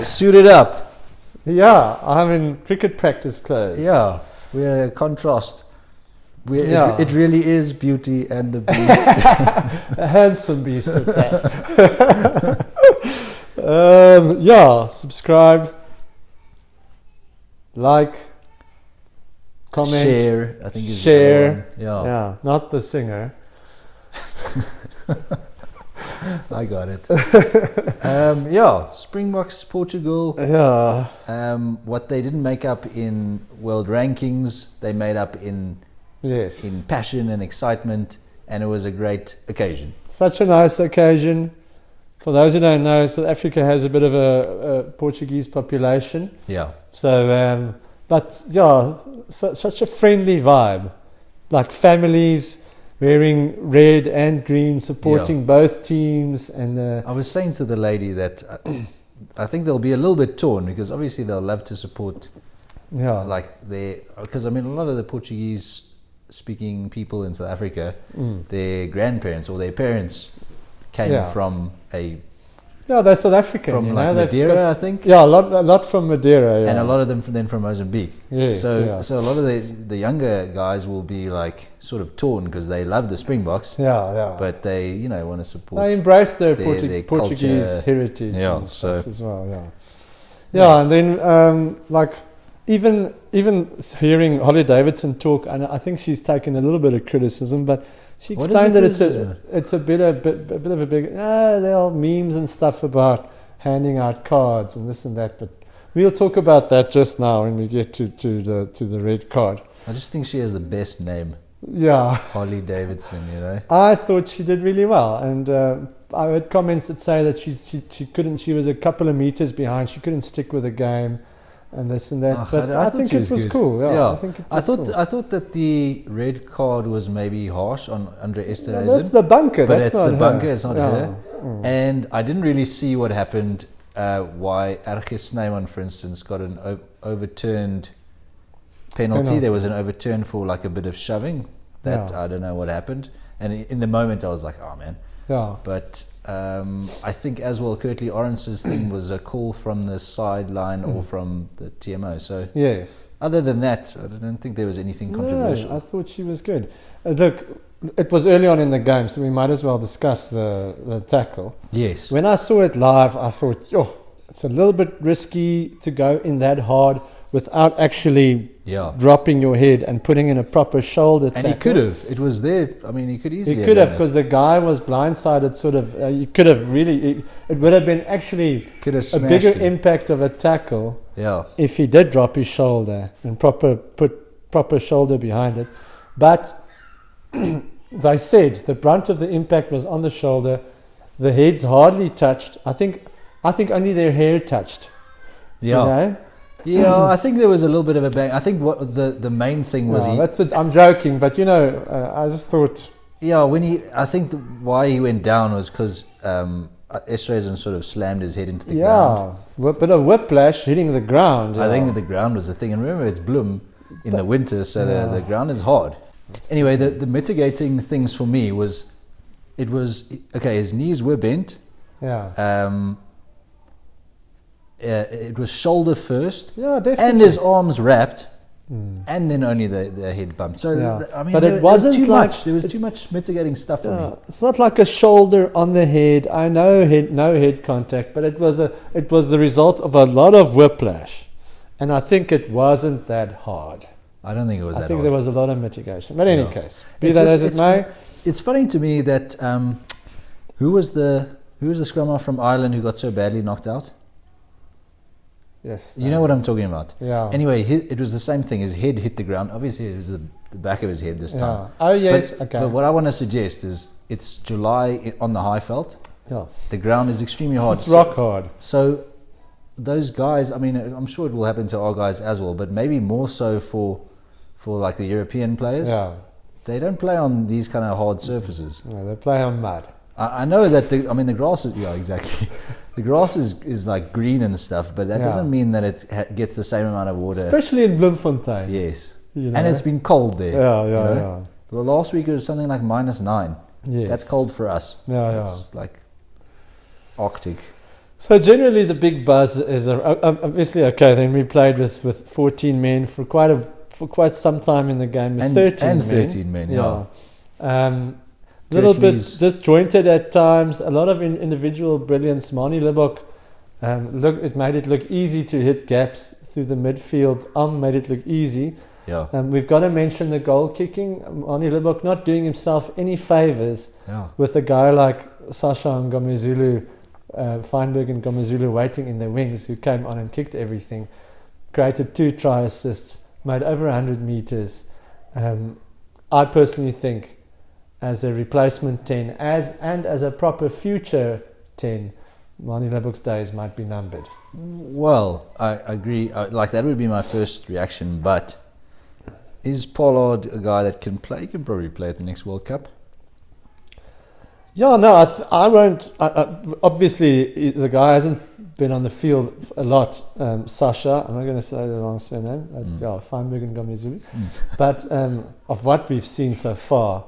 Suited up. Yeah, I'm in cricket practice clothes. Yeah, we're a contrast. It really is Beauty and the Beast. A handsome beast at that. Subscribe, like, comment, share. I think is share. The other one. Yeah, not the singer. I got it. Springboks, Portugal. Yeah. What they didn't make up in world rankings, they made up in passion and excitement, and it was a great occasion. Such a nice occasion. For those who don't know, South Africa has a bit of a Portuguese population. Yeah. So, such a friendly vibe, like families wearing red and green, supporting both teams. And I was saying to the lady that I think they'll be a little bit torn, because obviously they'll love to support, because a lot of the Portuguese-speaking people in South Africa, their grandparents or their parents came from they're South African. From Madeira, I think. Yeah, a lot from Madeira. Yeah. And a lot of them from Mozambique. Yes, so a lot of the younger guys will be like sort of torn, because they love the Springboks. Yeah. But they, want to support. They embrace their Portuguese culture, heritage. Yeah, stuff as well. Yeah. And then even hearing Holly Davidson talk, and I think she's taken a little bit of criticism, but she explained that it's a bit of a big. There are memes and stuff about handing out cards and this and that, but we'll talk about that just now when we get to the red card. I just think she has the best name. Yeah, Holly Davidson. I thought she did really well, and I heard comments that say that she couldn't. She was a couple of meters behind. She couldn't stick with the game. And this and that, but I think it was cool. Yeah. I thought that the red card was maybe harsh on Andre Esterhuizen. That's the bunker, but it's the her. Bunker. It's not her. And I didn't really see what happened. Why Ergis Snyman, for instance, got an overturned penalty. There was an overturn for like a bit of shoving. I don't know what happened. And in the moment, I was like, "Oh man." Yeah. But I think as well, Curtly Orance's thing was a call from the sideline or from the TMO. So yes. Other than that, I don't think there was anything controversial. No, I thought she was good. Look, it was early on in the game, so we might as well discuss the tackle. Yes. When I saw it live, I thought, it's a little bit risky to go in that hard without actually dropping your head and putting in a proper shoulder tackle. And he could have. It was there. I mean, he could easily He could have, because the guy was blindsided, sort of. You could have really... It would have been actually a bigger impact of a tackle if he did drop his shoulder and put proper shoulder behind it. But they said the brunt of the impact was on the shoulder. The heads hardly touched. I think only their hair touched. Yeah. Yeah, I think there was a little bit of a bang. I think what the main thing was I'm joking, but I just thought. Yeah, I think why he went down was because Esterhuizen sort of slammed his head into the ground. Yeah, a bit of whiplash hitting the ground. I think the ground was the thing, and remember it's Bloem in the winter, so the ground is hard. Anyway, the mitigating things for me was, his knees were bent. Yeah. It was shoulder first, definitely, and his arms wrapped, and then only the head bumped. So but it wasn't too like much. There was too much mitigating stuff for me. It's not like a shoulder on the head. I know no head contact, but it was the result of a lot of whiplash, and I think it wasn't that hard. I don't think it was that hard. I think there was a lot of mitigation. But in any case, be that as it may, it's funny to me that who was the scrummer from Ireland who got so badly knocked out? Yes. You know what I'm talking about. Yeah. Anyway, it was the same thing. His head hit the ground. Obviously, it was the back of his head this time. Oh, yes. But what I want to suggest is it's July on the Highveld. Yeah. The ground is extremely hard. It's rock hard. So those guys, I mean, I'm sure it will happen to our guys as well, but maybe more so for like the European players. Yeah. They don't play on these kind of hard surfaces. No, they play on mud. I know that the grass is exactly. The grass is like green and stuff, but that doesn't mean that it gets the same amount of water. Especially in Bloemfontein. Yes, and it's been cold there. Yeah. Well, last week it was something like -9. Yes. That's cold for us. Yeah. It's like Arctic. So generally the big buzz is obviously okay. Then we played with 14 men for quite some time in the game. With 13 men. Yeah. Little bit disjointed at times. A lot of individual brilliance. Manie Libbok, it made it look easy to hit gaps through the midfield. Made it look easy. Yeah. We've got to mention the goal kicking. Manie Libbok not doing himself any favours with a guy like Sasha and Ngomezulu, Feinberg and Ngomezulu waiting in the wings, who came on and kicked everything. Created 2 try assists, made over 100 metres. I personally think, as a replacement 10, and as a proper future 10, Manie Libbok's days might be numbered. Well, I agree. That would be my first reaction, but is Pollard a guy that can play? He can probably play at the next World Cup. Yeah, no, I won't. Obviously, the guy hasn't been on the field a lot. Sasha, I'm not going to say the wrong surname. Feinberg and Ngomezulu. But of what we've seen so far,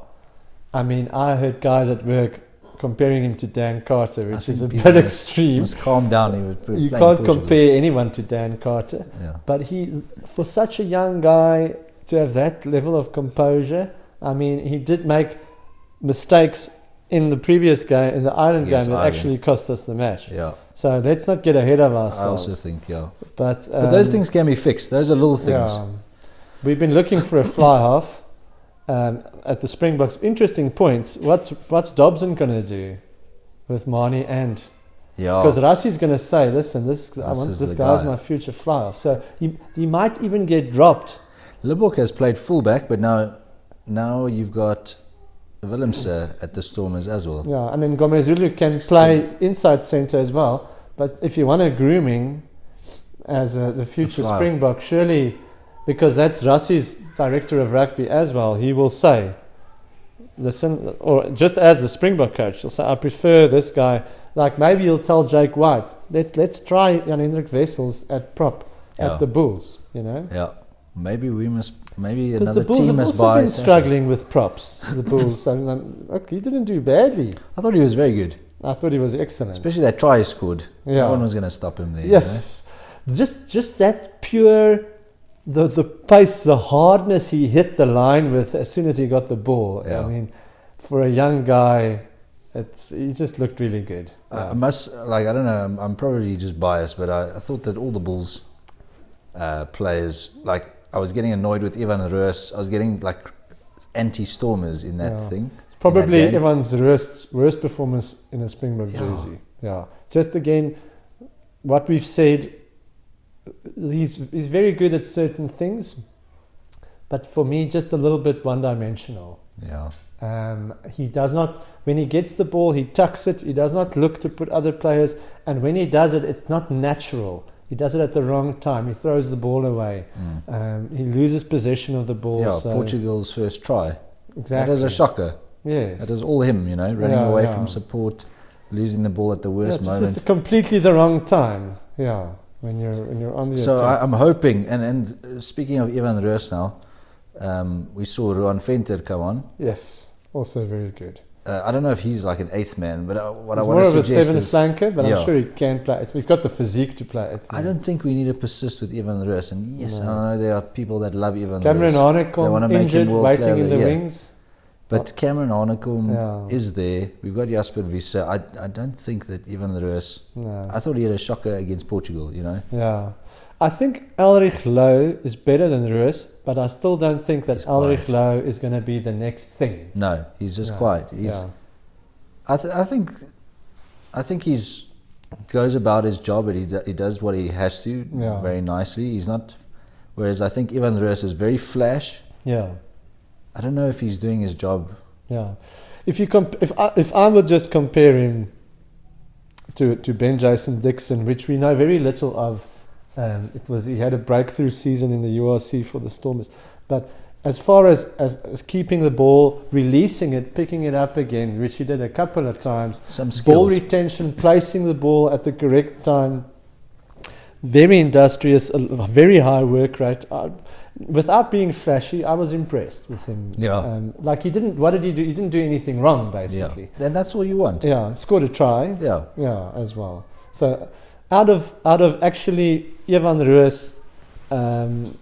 I mean, I heard guys at work comparing him to Dan Carter, which is a bit extreme. Must calm down. You can't compare anyone to Dan Carter. Yeah. But for such a young guy to have that level of composure, I mean, he did make mistakes in the previous game, in the Ireland game, that actually cost us the match. Yeah. So let's not get ahead of ourselves. I also think, But those things can be fixed. Those are little things. Yeah. We've been looking for a fly half at the Springboks. Interesting points. What's Dobson going to do with Manie and? Because Rassi's going to say, listen, I want this guy's my future fly half. So he might even get dropped. Libbok has played fullback, but now you've got Willemse at the Stormers as well. Yeah, and then Ngomezulu can play inside centre as well. But if you want a grooming as the future Springbok, surely, because that's Rassi's director of rugby as well, he will say, listen, or just as the Springbok coach, he'll say, I prefer this guy. Like maybe he'll tell Jake White, let's try Jan-Hendrik Wessels at prop at the Bulls, you know? Yeah. Maybe another the Bulls team have must also buy. Been struggling with props. The Bulls. Look, he didn't do badly. I thought he was very good. I thought he was excellent. Especially that try he scored. Yeah. No one was going to stop him there. Yes. You know? Just that pure, the pace, the hardness he hit the line with as soon as he got the ball. Yeah. I mean, for a young guy, he just looked really good. I must, I don't know, I'm probably just biased, but I thought that all the Bulls players, I was getting annoyed with Ivan Roos. I was getting anti-Stormers in that thing. It's probably Ivan's worst performance in a Springbok jersey. Yeah. Just again, what we've said, he's very good at certain things, but for me, just a little bit one-dimensional. Yeah. He does not, when he gets the ball, he tucks it. He does not look to put other players, and when he does it, it's not natural. He does it at the wrong time. He throws the ball away. He loses possession of the ball. Yeah, Portugal's first try. Exactly. That was a shocker. Yes. That was all him, running away from support, losing the ball at the worst moment. It's completely the wrong time. Yeah, when you're on the So attack. I'm hoping, and speaking of Ivan Roos now, we saw Ruan Venter come on. Yes, also very good. I don't know if he's like an eighth man, but what I He's want more to of suggest a is... seventh flanker, but I'm sure he can play. He's got the physique to play it. I don't think we need to persist with Ivan Roos. And yes, I know there are people that love Ivan Roos. Cameron Hanekom injured, waiting in the wings. But Cameron Hanekom is there. We've got Jasper Wiese. I don't think that Ivan Roos... No. I thought he had a shocker against Portugal, Yeah. I think Elrich Lowe is better than Roos, but I still don't think that Elrich Lowe is going to be the next thing. No, he's just quiet. I think he's goes about his job, and he does what he has to very nicely. He's not... Whereas I think Ivan Roos is very flash. Yeah. I don't know if he's doing his job. Yeah. If I would just compare him to Ben Jason Dixon, which we know very little of, he had a breakthrough season in the URC for the Stormers, but as far as keeping the ball, releasing it, picking it up again, which he did a couple of times, some skills. Ball retention, placing the ball at the correct time, very industrious, a very high work rate. Without being flashy, I was impressed with him. Yeah. He didn't. What did he do? He didn't do anything wrong, basically. Yeah. And that's all you want. Yeah. Scored a try. Yeah. Yeah, as well. So out of actually Evan Roos, I'm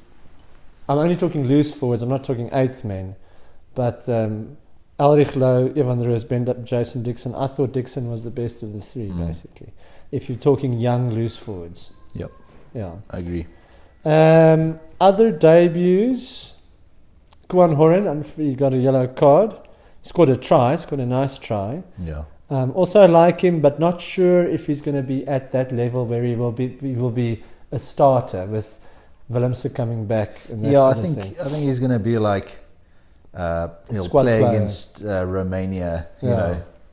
only talking loose forwards. I'm not talking eighth men, but Elrich Lowe, Evan Roos, Jason Dixon. I thought Dixon was the best of the three, basically. If you're talking young loose forwards. Yep. Yeah, I agree. Other debuts. Kwan Horan, he got a yellow card. Scored a nice try. Yeah. Also like him, but not sure if he's going to be at that level where he will be a starter with Willemse coming back. And that I sort of thing. think he's going to be like he'll Squad play player. Against Romania.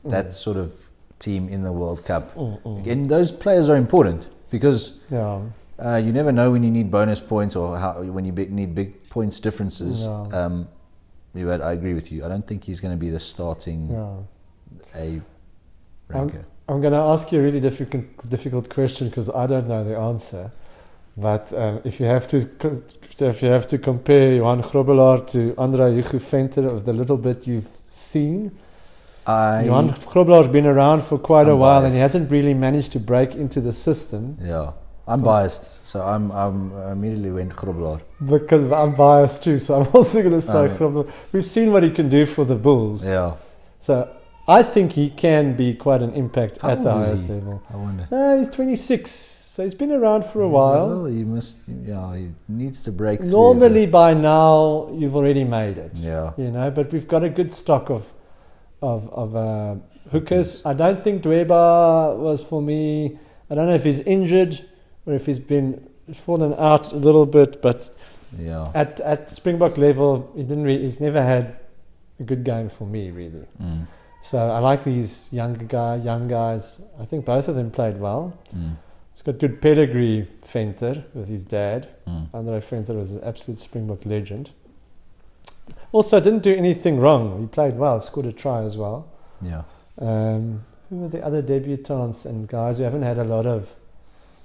That sort of team in the World Cup. Again, those players are important because you never know when you need bonus points or when you need big points differences. But I agree with you. I don't think he's going to be the starting A ranker. I'm going to ask you a really difficult question because I don't know the answer. But if you have to compare Johan Grobbelaar to André Hugo Venter of the little bit you've seen, Johan Grobbelaar's been around for quite a while and he hasn't really managed to break into the system. Yeah. I'm biased, so I immediately went Grobbelaar. Because I'm biased too, so I'm also going to say Grobbelaar. We've seen what he can do for the Bulls. Yeah. So I think he can be quite an impact at the highest level. I wonder. He's 26, so he's been around for a while. Well, he needs to break through. Normally by now you've already made it. Yeah. But we've got a good stock of hookers. I don't think Dweba was for me. I don't know if he's injured or if he's been fallen out a little bit, but at Springbok level, he's never had a good game for me, really. So I like these young guys. I think both of them played well. He's got good pedigree, Venter, with his dad. André Venter was an absolute Springbok legend. Also, didn't do anything wrong. He played well, scored a try as well. Yeah. Who were the other debutants and guys who haven't had a lot of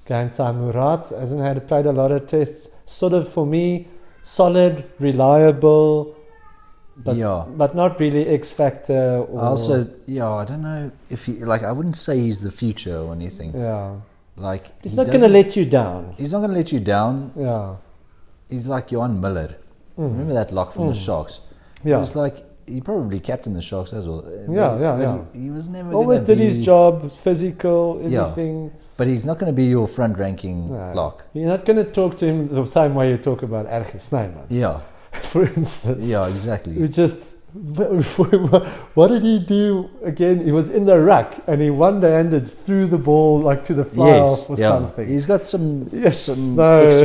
game time? Murat hasn't played a lot of tests. Sort of, for me, solid, reliable, but not really X factor. Also, I don't know if he I wouldn't say he's the future or anything. Yeah. He's he not going to let you down. He's not going to let you down. Yeah. He's like Johan Miller. Remember that lock from the Sharks? Yeah. It was like, he probably captained the Sharks as well. He was never always did his job, physical, everything. But he's not going to be your front-ranking lock. You're not going to talk to him the same way you talk about Ergie Snyman. Yeah. For instance. Yeah, exactly. What did he do again? He was in the ruck and he one-handed threw the ball to the fly off or something. He's got some X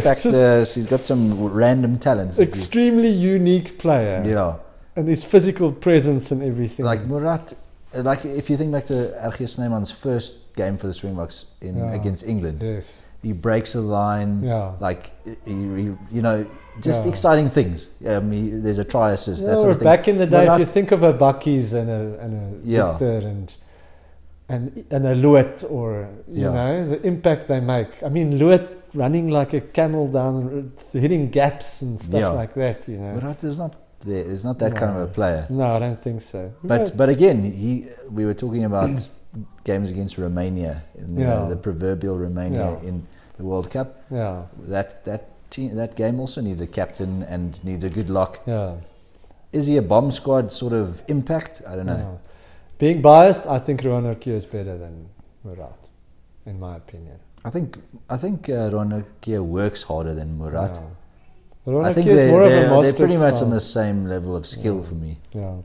factors. He's got some random talents. Extremely unique player. Yeah. And his physical presence and everything. Like Murat, if you think back to Ergie Snyman's first game for the Springboks against England. Yes. He breaks the line. Yeah. Exciting things. There's a try assist. That sort of thing. Back in the day, if you think of a Bucky's and a Victor and a Luet, or the impact they make. I mean, Luet running like a camel down, hitting gaps and stuff like that. Murat is not there. He's not that kind of a player. No, I don't think so. But again, we were talking about games against Romania, the proverbial Romania in the World Cup. Yeah. That game also needs a captain and needs a good lock. Yeah. Is he a bomb squad sort of impact? I don't know. No. Being biased, I think Rowan Orkio is better than Murat, in my opinion. I think Rowan Orkio works harder than Murat. Yeah. I think they're pretty much on the same level of skill for me. Yeah.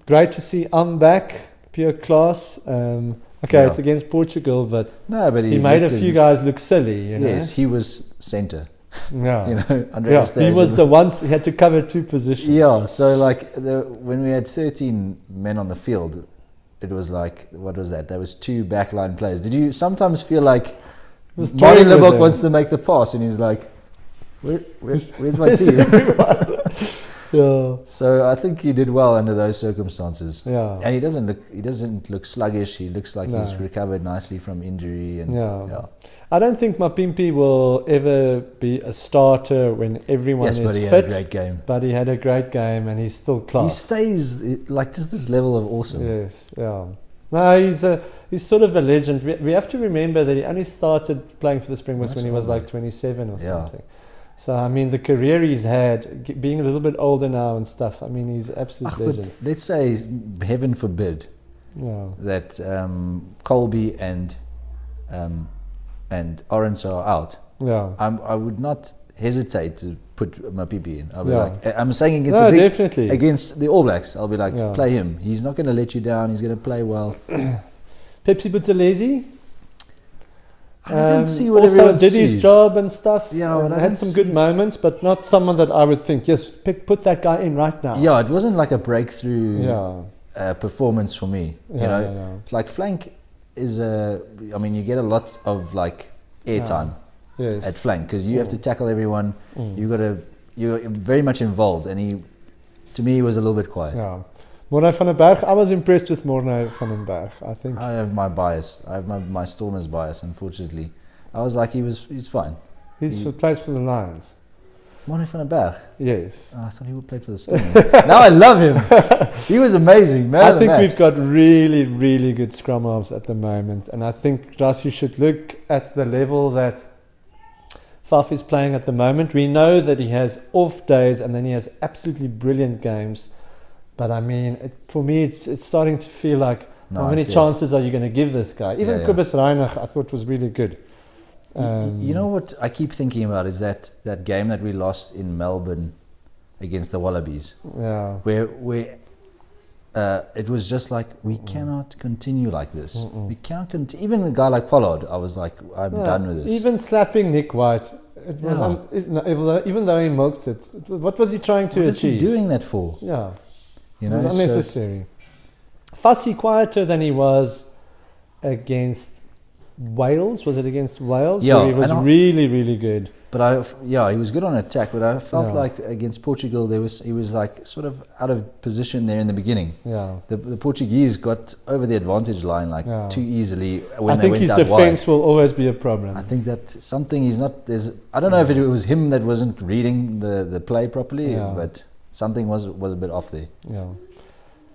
Great to see back, pure class. It's against Portugal, but he made a few guys look silly. Yes, he was centre. Yeah, he was the ones he had to cover two positions. Yeah, so when we had 13 men on the field, it was like, what was that? There was two backline players. Did you sometimes feel like Marty Lebok wants to make the pass and he's like, where's my team? Yeah. So I think he did well under those circumstances. Yeah. And he doesn't look sluggish. He looks like he's recovered nicely from injury. And I don't think Mapimpi will ever be a starter when everyone is fit. Yes, but he had a great game. But he had a great game and he's still class. He stays just this level of awesome. Yes, yeah. No, he's sort of a legend. We have to remember that he only started playing for the Springboks when he was like 27 or something. So, I mean, the career he's had, being a little bit older now and stuff, I mean, he's absolute legend. But let's say, heaven forbid, that Colby and Orange are out. Yeah. I would not hesitate to put Mapipi in. I'll be I'm saying definitely against the All Blacks. I'll be like, play him. He's not going to let you down. He's going to play well. Pepsi Buthelezi. I didn't see what everyone did his job and stuff. Yeah, and had some good moments, but not someone that I would think, yes, put that guy in right now. Yeah, it wasn't like a breakthrough performance for me. Like flank is you get a lot of like airtime at flank because you have to tackle everyone. You're very much involved, and to me, he was a little bit quiet. Yeah. Morne van den Berg, I was impressed with Morne van den Berg. I think I have my bias. I have my Stormers bias, unfortunately. I was like, he's fine. He plays for the Lions. Morne van den Berg? Yes. Oh, I thought he would play for the Stormers. Now I love him. He was amazing, man. I think we've got really, really good scrum halves at the moment. And I think, Russ, you should look at the level that Faf is playing at the moment. We know that he has off days and then he has absolutely brilliant games. But I mean, for me, it's starting to feel like, how many chances are you going to give this guy? Even Kobus Reinach, I thought was really good. You know what I keep thinking about is that game that we lost in Melbourne against the Wallabies. Yeah. Where it was just like, we cannot continue like this. We cannot continue. Even a guy like Pollard, I was like, I'm done with this. Even slapping Nick White, it was even though he milked it, what was he trying to achieve? What is he doing that for? Yeah. It was unnecessary. Fussy quieter than he was against Wales. Was it against Wales? Yeah, where he was really, really good. But he was good on attack. But I felt like against Portugal, he was like sort of out of position there in the beginning. Yeah, the Portuguese got over the advantage line too easily when I they think went his out defense wide. will always be a problem. I think that something he's not. I don't know if it was him that wasn't reading the play properly, but something was a bit off there. Yeah.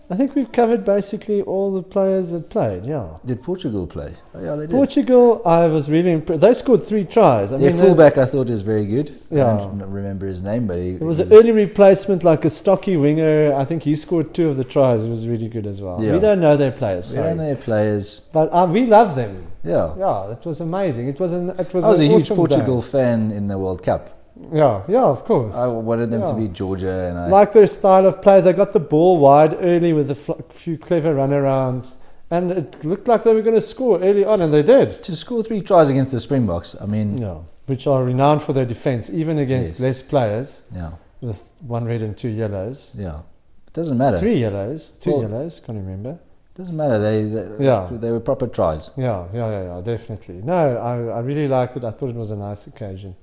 I think we've covered basically all the players that played, Did Portugal play? Oh, yeah, they did. Portugal, I was really impressed. They scored 3 tries. Their fullback, I thought, is very good. Yeah. I don't remember his name, but it was an early replacement, like a stocky winger. I think he scored 2 of the tries. It was really good as well. Yeah. We don't know their players. We don't know their players. But we love them. Yeah. Yeah, it was amazing. I was a huge Portugal fan in the World Cup. Yeah, of course. I wanted them to beat Georgia. And I like their style of play. They got the ball wide early with a few clever runarounds. And it looked like they were going to score early on, and they did. To score 3 tries against the Springboks, I mean... Yeah, which are renowned for their defence, even against less players. Yeah. With 1 red and 2 yellows. Yeah. It doesn't matter. 3 yellows, 2 yellows, can't remember. Doesn't matter. They were proper tries. Yeah, definitely. No, I really liked it. I thought it was a nice occasion.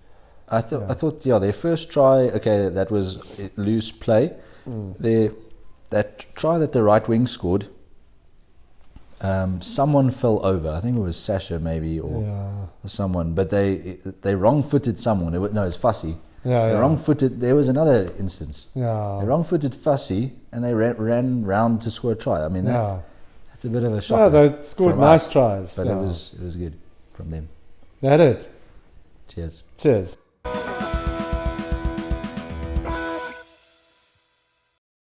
I thought their first try, that was loose play. That try that the right wing scored, someone fell over. I think it was Sasha maybe or someone, but they wrong-footed someone. It was Fussy. Wrong-footed. There was another instance. Yeah. They wrong-footed Fussy and they ran round to score a try. I mean that's a bit of a shock. Yeah, they scored nice tries. But it was good from them. That it. Cheers. Cheers.